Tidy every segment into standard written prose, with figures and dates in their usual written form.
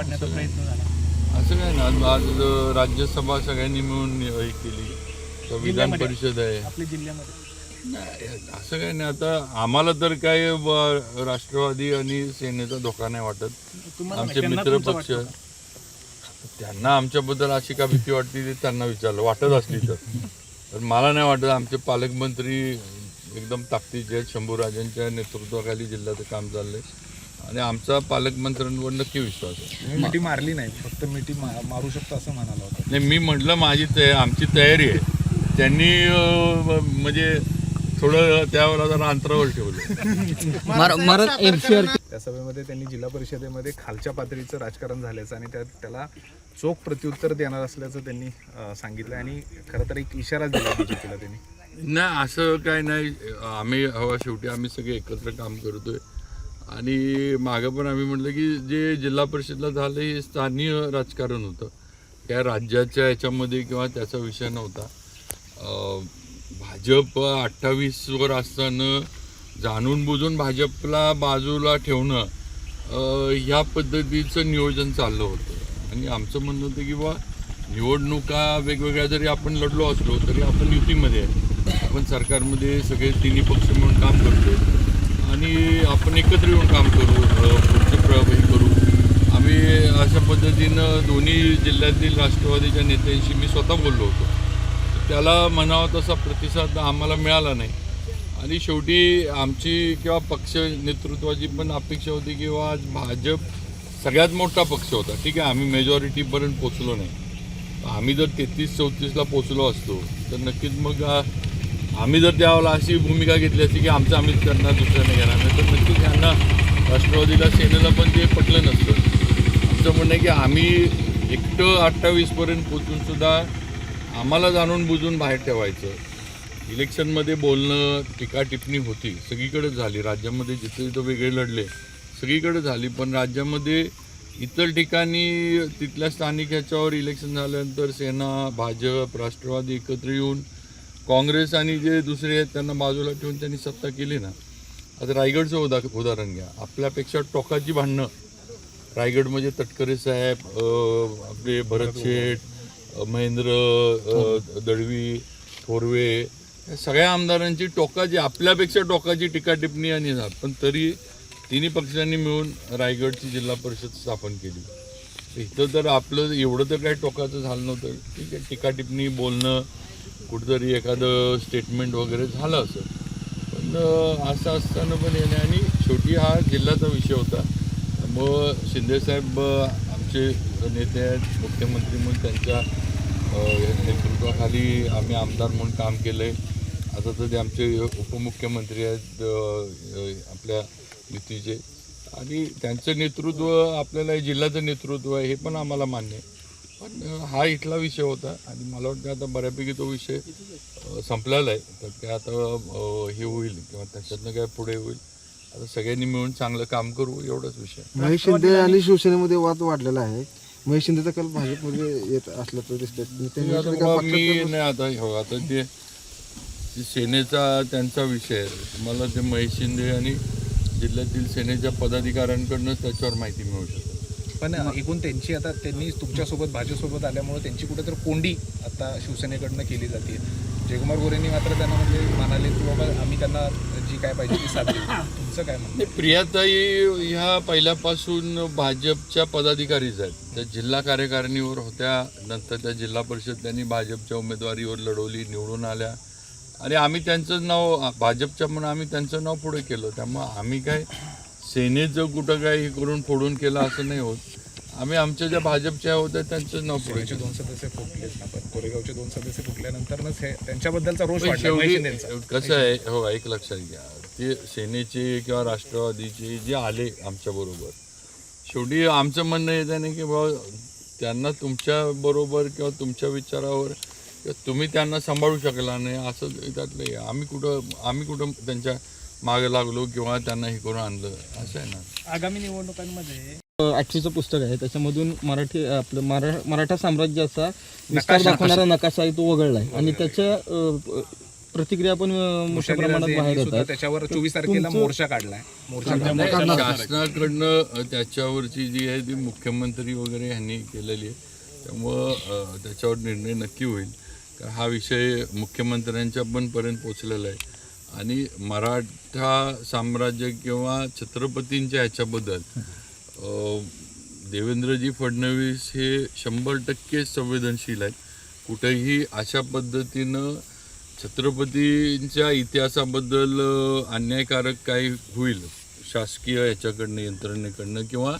पाडण्याचा प्रयत्न झाला. असं काय ना, आज राज्यसभा सगळ्यांनी मिळून हे केली, विधान परिषद आहे आपल्या जिल्ह्यामध्ये. नाही, असं काय नाही. आता आम्हाला तर काय राष्ट्रवादी आणि सेनेचा धोका नाही वाटत. आमचे मित्र पक्ष, त्यांना आमच्याबद्दल अशी का भीती वाटते ते त्यांना विचारलं, वाटत असली तर मला नाही वाटत. आमचे पालकमंत्री एकदम ताकदीचे आहेत, शंभूराजांच्या नेतृत्वाखाली जिल्ह्याचं काम चाललंय आणि आमचा पालकमंत्र्यांवर नक्की विश्वास आहे. मिठी मारली नाही, फक्त मिठी मारू शकतो असं म्हणाला होता. नाही, मी म्हटलं आमची तयारी आहे. त्यांनी म्हणजे थोडं त्यावेळेला जरा अंतरावर ठेवलं. त्या सभेमध्ये त्यांनी जिल्हा परिषदेमध्ये खालच्या पातळीचं राजकारण झाल्याचं आणि त्याला चोख प्रत्युत्तर देणार असल्याचं त्यांनी सांगितलं आणि खरं तर एक इशारा दिला बीजेपीला त्यांनी. नाही, असं काय नाही. आम्ही शेवटी आम्ही सगळे एकत्र काम करतोय आणि मागं पण आम्ही म्हटलं की जे जिल्हा परिषदला झालं हे स्थानिक राजकारण होतं, त्या राज्याच्या याच्यामध्ये किंवा त्याचा विषय नव्हता. भाजप 28वर असताना जाणून बुजून भाजपला बाजूला ठेवणं ह्या पद्धतीचं नियोजन चाललं होतं आणि आमचं म्हणणं होतं की बा निवडणुका वेगवेगळ्या जरी आपण लढलो असलो तरी आपण युतीमध्ये आहे, आपण सरकारमध्ये सगळे तिन्ही पक्ष म्हणून काम करतो आणि आपण एकत्र येऊन काम करू, पुढचे प्रभावी करू. आम्ही अशा पद्धतीनं दोन्ही जिल्ह्यातील राष्ट्रवादीच्या नेत्यांशी मी स्वतः बोललो होतो. त्याला म्हणावा तसा प्रतिसाद आम्हाला मिळाला नाही आणि शेवटी आमची किंवा पक्ष नेतृत्वाची पण अपेक्षा होती की आज भाजप सगळ्यात मोठा पक्ष होता, ठीक आहे, आम्ही मेजॉरिटीपर्यंत पोचलो नाही. आम्ही जर 33-34ला पोचलो असतो तर नक्कीच मग आम्ही जर त्यावेळेला अशी भूमिका घेतली असती की आम्हीच करणार, दुसऱ्याने घेणार नाही, तर नक्कीच यांना राष्ट्रवादीला सेनेला पण ते पटलं नसतं. आमचं म्हणणं आहे की आम्ही एकटं 28पर्यंत पोचूनसुद्धा आम्हाला जाणून बुजून बाहेर ठेवायचं. इलेक्शनमध्ये बोलणं, टीका टिप्पणी होती, सगळीकडेच झाली. राज्यामध्ये जिथे जिथं वेगळे लढले सगळीकडे झाली, पण राज्यामध्ये इतर ठिकाणी तिथल्या स्थानिक ह्याच्यावर इलेक्शन झाल्यानंतर सेना, भाजप, राष्ट्रवादी एकत्र येऊन काँग्रेस आणि जे दुसरे आहेत त्यांना बाजूला ठेवून त्यांनी सत्ता केली ना. आता रायगडचं उदाहरण घ्या. आपल्यापेक्षा टोकाची भांडणं रायगडमध्ये तटकरे साहेब, आपले भरत शेठ, महेंद्र दळवी, थोरवे, या सगळ्या आमदारांची आपल्यापेक्षा टोकाची टीका टिप्पणी आणि झाली, पण तरी तिन्ही पक्षांनी मिळून रायगडची जिल्हा परिषद स्थापन केली. इथं तर आपलं एवढं तर काही टोकाचं झालं नव्हतं. ठीक आहे, टीका टिप्पणी, बोलणं, कुठंतरी एखादं स्टेटमेंट वगैरे झालं असं, पण असं असताना पण येणे आणि शेवटी हा जिल्ह्याचा विषय होता. मग शिंदेसाहेब आमचे नेते आहेत, मुख्यमंत्री म्हणून त्यांच्या नेतृत्वाखाली आम्ही आमदार म्हणून काम केलं आहे. आता तर ते आमचे उपमुख्यमंत्री आहेत आपल्या युतीचे आणि त्यांचं नेतृत्व आपल्याला जिल्ह्याचं नेतृत्व आहे हे पण आम्हाला मान्य आहे. पण हा इथला विषय होता आणि मला वाटतं आता बऱ्यापैकी तो विषय संपलेला आहे. तर काय आता हे होईल किंवा त्याच्यातनं काय पुढे होईल, आता सगळ्यांनी मिळून चांगलं काम करू, एवढाच विषय. महेश शिंदे आणि शिवसेनेमध्ये वाद वाढलेला आहे. महेश शिंदेचा कल भाजपमध्ये येत असलं तर दिसतं. मी नाही आता ते सेनेचा त्यांचा विषय आहे. मला ते महेश शिंदे आणि जिल्ह्यातील सेनेच्या पदाधिकाऱ्यांकडूनच त्याच्यावर माहिती मिळू शकते. पण एकूण त्यांनी तुमच्यासोबत भाजपसोबत आल्यामुळे त्यांची कुठेतरी कोंडी आता शिवसेनेकडनं केली जाते. जयकुमार गोरेंनी मात्र त्यांना म्हणाले की बाबा आम्ही त्यांना जी काय पाहिजे ती साथ देऊ. तुमचं काय म्हणणं? प्रियाताई ह्या पहिल्यापासून भाजपच्या पदाधिकारीच आहेत. त्या जिल्हा कार्यकारिणीवर होत्या, नंतर त्या जिल्हा परिषद त्यांनी भाजपच्या उमेदवारीवर लढवली, निवडून आल्या आणि आम्ही त्यांचं नाव भाजपच्या म्हणून आम्ही त्यांचं नाव पुढे केलं. त्यामुळं आम्ही काय सेनेचं कुठं काय हे करून फोडून केलं असं नाही होत. आम्ही आमच्या ज्या भाजपच्या होत्या त्यांचं नाव पुढे. 2 सदस्य फुटलेच ना, पण कोरेगावचे 2 सदस्य फुटल्यानंतरच हे त्यांच्याबद्दलचा रोष कसं आहे, हो एक लक्षात घ्या, ते सेनेचे किंवा राष्ट्रवादीचे जे आले आमच्याबरोबर, शेवटी आमचं म्हणणं येतं नाही की बाबा त्यांना तुमच्याबरोबर किंवा तुमच्या विचारावर तुम्ही त्यांना सांभाळू शकला नाही असं त्यातलं. आम्ही कुठं त्यांच्या मागे लागलो किंवा त्यांना हे करून आणलं असं आहे ना. आगामी निवडणुकांमध्ये 8वीचं पुस्तक आहे, त्याच्यामधून मराठा साम्राज्याचा विस्तार दाखवणारा नकाशा आहे तो वगळला आहे आणि त्याच्या प्रतिक्रिया पण मोठ्या कुशाली प्रमाणात राजे बाहेर यांनी येत सुद्धा आहेत. त्याच्यावर 24 तारखेला मोर्चा काढलाय. नाही, शासनाकडनं त्याच्यावरची जी आहे ती मुख्यमंत्री वगैरे यांनी केलेली आहे. त्यामुळं त्याच्यावर निर्णय नक्की होईल. कारण हा विषय मुख्यमंत्र्यांच्या पण पर्यंत पोचलेला आहे आणि मराठा साम्राज्य किंवा छत्रपतींच्या ह्याच्याबद्दल देवेंद्रजी फडणवीस हे 100% संवेदनशील आहेत. कुठेही अशा पद्धतीनं छत्रपतींच्या इतिहासाबद्दल अन्यायकारक काही होईल शासकीय याच्याकडनं यंत्रणेकडनं किंवा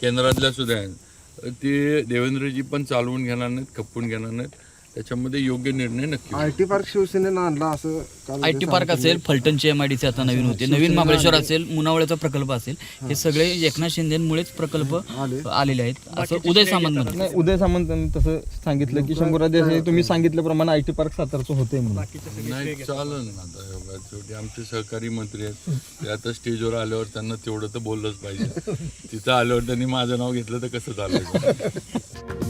केंद्रातल्या सुद्धा आहेत ते देवेंद्रजी पण चालवून घेणार नाहीत, खपवून घेणार नाहीत. त्याच्यामध्ये योग्य निर्णय नक्की होईल. IT पार्क शिवसेनेनं आणला असं काल IT पार्क असेल, फलटणची MIDC आता नवीन होते, नवीन महाबळेश्वर असेल, मुनावळ्याचा प्रकल्प असेल, हे सगळे एकनाथ शिंदेमुळेच प्रकल्प आलेले आहेत असं उदय सामंत म्हणतात. नाही, उदय सामंत यांनी तसं सांगितलं की शंभूराज देसाई तुम्ही सांगितल्याप्रमाणे IT पार्क सातारचं होते म्हणून. नाही चालन आता शेवटी आमचे सहकारी मंत्री आहेत ते आता स्टेजवर आल्यावर त्यांना तेवढं तर बोललंच पाहिजे. तिथं आल्यावर त्यांनी माझं नाव घेतलं तर कसं चालायचं.